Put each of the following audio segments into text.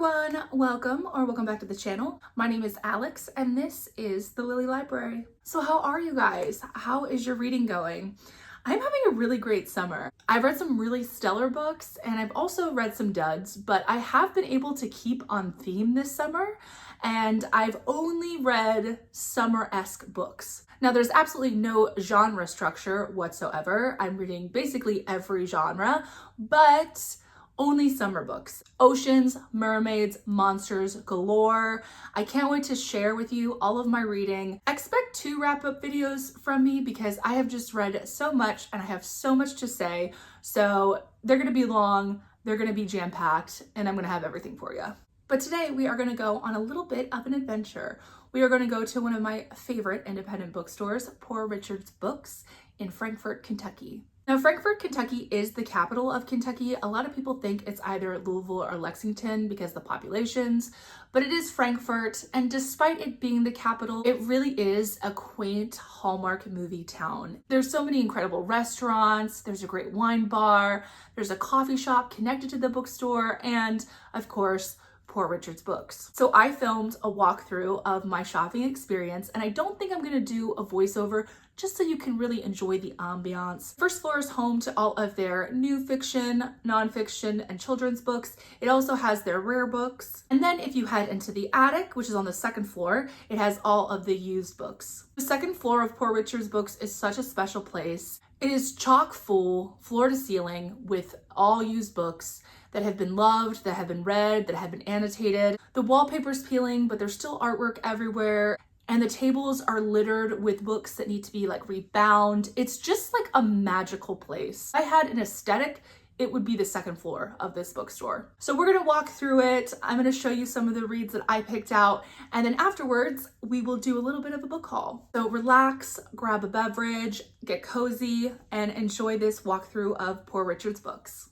everyone, welcome back to the channel. My name is Alex and this is the Lily Library. So how are you guys? How is your reading going? I'm having a really great summer. I've read some really stellar books and I've also read some duds, but I have been able to keep on theme this summer and I've only read summer-esque books. Now there's absolutely no genre structure whatsoever. I'm reading basically every genre, but only summer books. Oceans, mermaids, monsters galore. I can't wait to share with you all of my reading. Expect 2 wrap-up videos from me because I have just read so much and I have so much to say. So they're gonna be long, they're gonna be jam-packed, and I'm gonna have everything for you. But today we are gonna go on a little bit of an adventure. We are gonna go to one of my favorite independent bookstores, Poor Richard's Books in Frankfort, Kentucky. Now, Frankfort, Kentucky is the capital of Kentucky. A lot of people think it's either Louisville or Lexington because of the populations, but it is Frankfort. And despite it being the capital, it really is a quaint Hallmark movie town. There's so many incredible restaurants. There's a great wine bar. There's a coffee shop connected to the bookstore. And of course, Poor Richard's Books. So I filmed a walkthrough of my shopping experience, and I don't think I'm gonna do a voiceover just so you can really enjoy the ambiance. First floor is home to all of their new fiction, nonfiction, and children's books. It also has their rare books. And then if you head into the attic, which is on the second floor, it has all of the used books. The second floor of Poor Richard's Books is such a special place. It is chock full, floor to ceiling, with all used books that have been loved, that have been read, that have been annotated. The wallpaper's peeling, but there's still artwork everywhere. And the tables are littered with books that need to be like rebound. It's just like a magical place. If I had an aesthetic, it would be the second floor of this bookstore. So we're gonna walk through it. I'm gonna show you some of the reads that I picked out. And then afterwards, we will do a little bit of a book haul. So relax, grab a beverage, get cozy, and enjoy this walkthrough of Poor Richard's Books.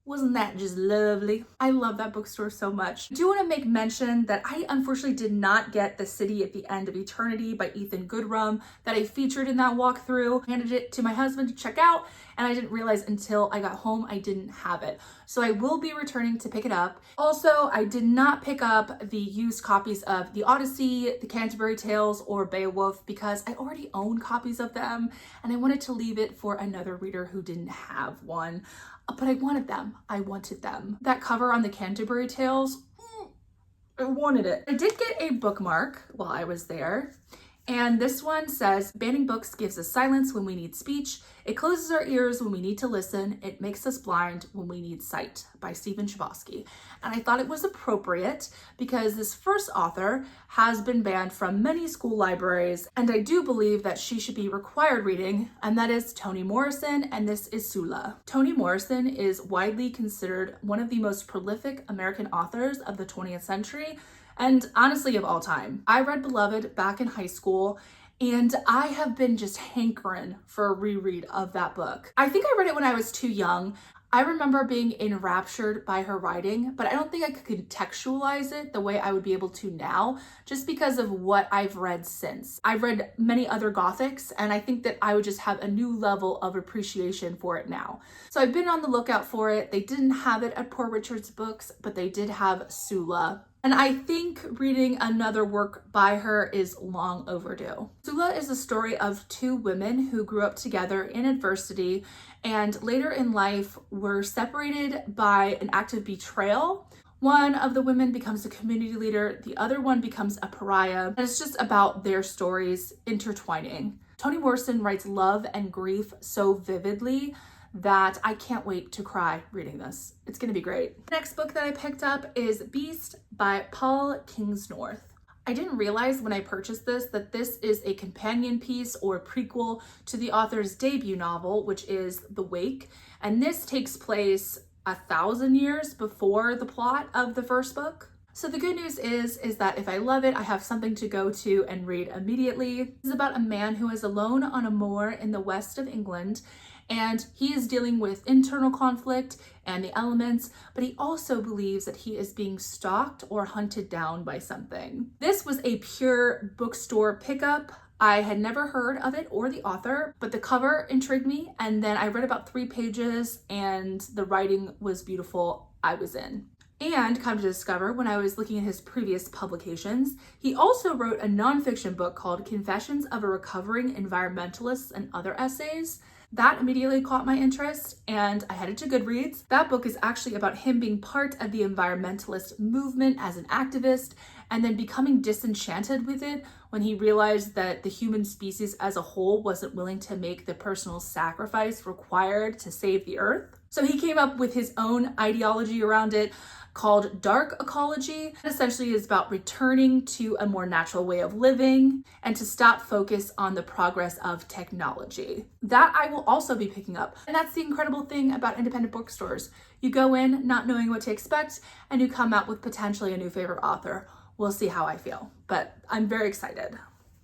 Wasn't that just lovely? I love that bookstore so much. I do want to make mention that I unfortunately did not get The City at the End of Eternity by Ethan Goodrum that I featured in that walkthrough. I handed it to my husband to check out, and I didn't realize until I got home I didn't have it. So I will be returning to pick it up. Also, I did not pick up the used copies of The Odyssey, The Canterbury Tales, or Beowulf because I already own copies of them, and I wanted to leave it for another reader who didn't have one. But I wanted them. I wanted them. That cover on the Canterbury Tales, I wanted it. I did get a bookmark while I was there. And this one says, banning books gives us silence when we need speech. It closes our ears when we need to listen. It makes us blind when we need sight, by Stephen Chbosky. And I thought it was appropriate because this first author has been banned from many school libraries, and I do believe that she should be required reading, and that is Toni Morrison, and this is Sula. Toni Morrison is widely considered one of the most prolific American authors of the 20th century, and honestly of all time. I read Beloved back in high school, and I have been just hankering for a reread of that book. I think I read it when I was too young. I remember being enraptured by her writing, but I don't think I could contextualize it the way I would be able to now, just because of what I've read since. I've read many other Gothics, and I think that I would just have a new level of appreciation for it now. So I've been on the lookout for it. They didn't have it at Poor Richard's Books, but they did have Sula. And I think reading another work by her is long overdue. Sula is a story of two women who grew up together in adversity and later in life were separated by an act of betrayal. One of the women becomes a community leader, the other one becomes a pariah, and it's just about their stories intertwining. Toni Morrison writes love and grief so vividly that I can't wait to cry reading this. It's gonna be great. The next book that I picked up is Beast by Paul Kingsnorth. I didn't realize when I purchased this that this is a companion piece or prequel to the author's debut novel, which is The Wake, and this takes place 1,000 years before the plot of the first book. So the good news is that if I love it, I have something to go to and read immediately. It's about a man who is alone on a moor in the west of England, and he is dealing with internal conflict and the elements, but he also believes that he is being stalked or hunted down by something. This was a pure bookstore pickup. I had never heard of it or the author, but the cover intrigued me, and then I read about 3 pages and the writing was beautiful. I was in. And come to discover, when I was looking at his previous publications, he also wrote a nonfiction book called Confessions of a Recovering Environmentalist and Other Essays. That immediately caught my interest, and I headed to Goodreads. That book is actually about him being part of the environmentalist movement as an activist, and then becoming disenchanted with it when he realized that the human species as a whole wasn't willing to make the personal sacrifice required to save the earth. So he came up with his own ideology around it called dark ecology. It essentially is about returning to a more natural way of living and to stop focus on the progress of technology. That I will also be picking up. And that's the incredible thing about independent bookstores. You go in not knowing what to expect, and you come out with potentially a new favorite author. We'll see how I feel, but I'm very excited.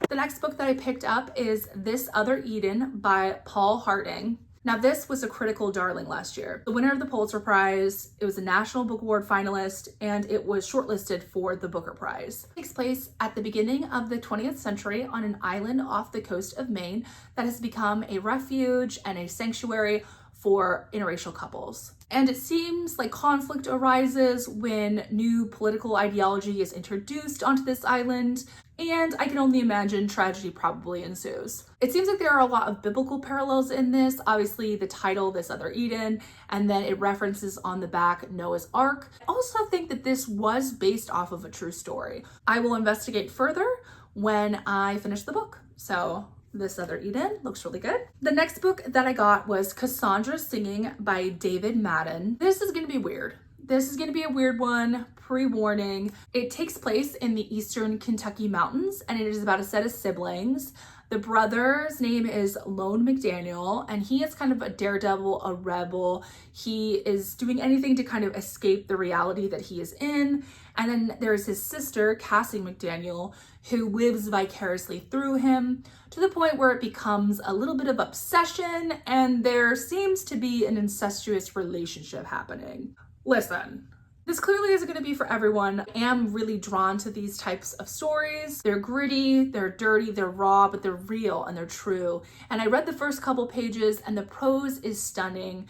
The next book that I picked up is This Other Eden by Paul Harding. Now, this was a critical darling last year. The winner of the Pulitzer Prize, it was a National Book Award finalist, and it was shortlisted for the Booker Prize. It takes place at the beginning of the 20th century on an island off the coast of Maine that has become a refuge and a sanctuary for interracial couples. And it seems like conflict arises when new political ideology is introduced onto this island, and I can only imagine tragedy probably ensues. It seems like there are a lot of biblical parallels in this. Obviously, the title, This Other Eden, and then it references on the back Noah's Ark. I also think that this was based off of a true story. I will investigate further when I finish the book. So This Other Eden looks really good. The next book that I got was Cassandra Singing by David Madden. This is gonna be weird. This is gonna be a weird one, pre-warning. It takes place in the eastern Kentucky mountains, and it is about a set of siblings The brother's name is Lone McDaniel, and he is kind of a daredevil, a rebel. He is doing anything to kind of escape the reality that he is in. And then there's his sister, Cassie McDaniel, who lives vicariously through him to the point where it becomes a little bit of obsession, and there seems to be an incestuous relationship happening. Listen, this clearly isn't going to be for everyone. I am really drawn to these types of stories. They're gritty, they're dirty, they're raw, but they're real and they're true. And I read the first couple pages and the prose is stunning.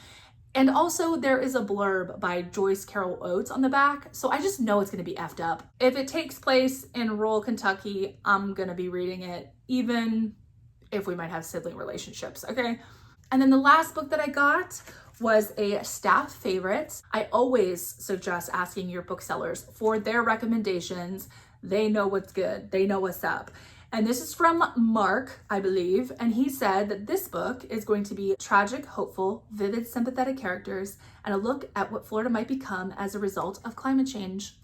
And also there is a blurb by Joyce Carol Oates on the back, so I just know it's going to be effed up. If it takes place in rural Kentucky, I'm going to be reading it, even if we might have sibling relationships, okay? And then the last book that I got was a staff favorite. I always suggest asking your booksellers for their recommendations. They know what's good. They know what's up. And this is from Mark, I believe. And he said that this book is going to be tragic, hopeful, vivid, sympathetic characters, and a look at what Florida might become as a result of climate change.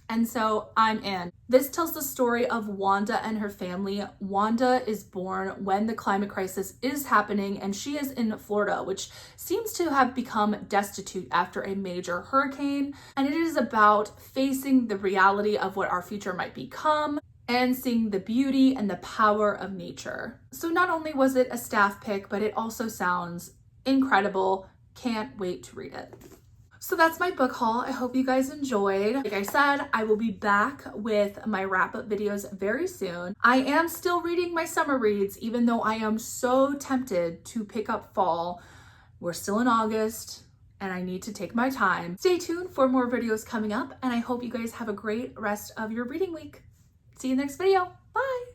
And so I'm in. This tells the story of Wanda and her family. Wanda is born when the climate crisis is happening, and she is in Florida, which seems to have become destitute after a major hurricane. And it is about facing the reality of what our future might become and seeing the beauty and the power of nature. So not only was it a staff pick, but it also sounds incredible. Can't wait to read it. So that's my book haul. I hope you guys enjoyed. Like I said, I will be back with my wrap-up videos very soon. I am still reading my summer reads, even though I am so tempted to pick up fall. We're still in August, and I need to take my time. Stay tuned for more videos coming up, and I hope you guys have a great rest of your reading week. See you next video. Bye!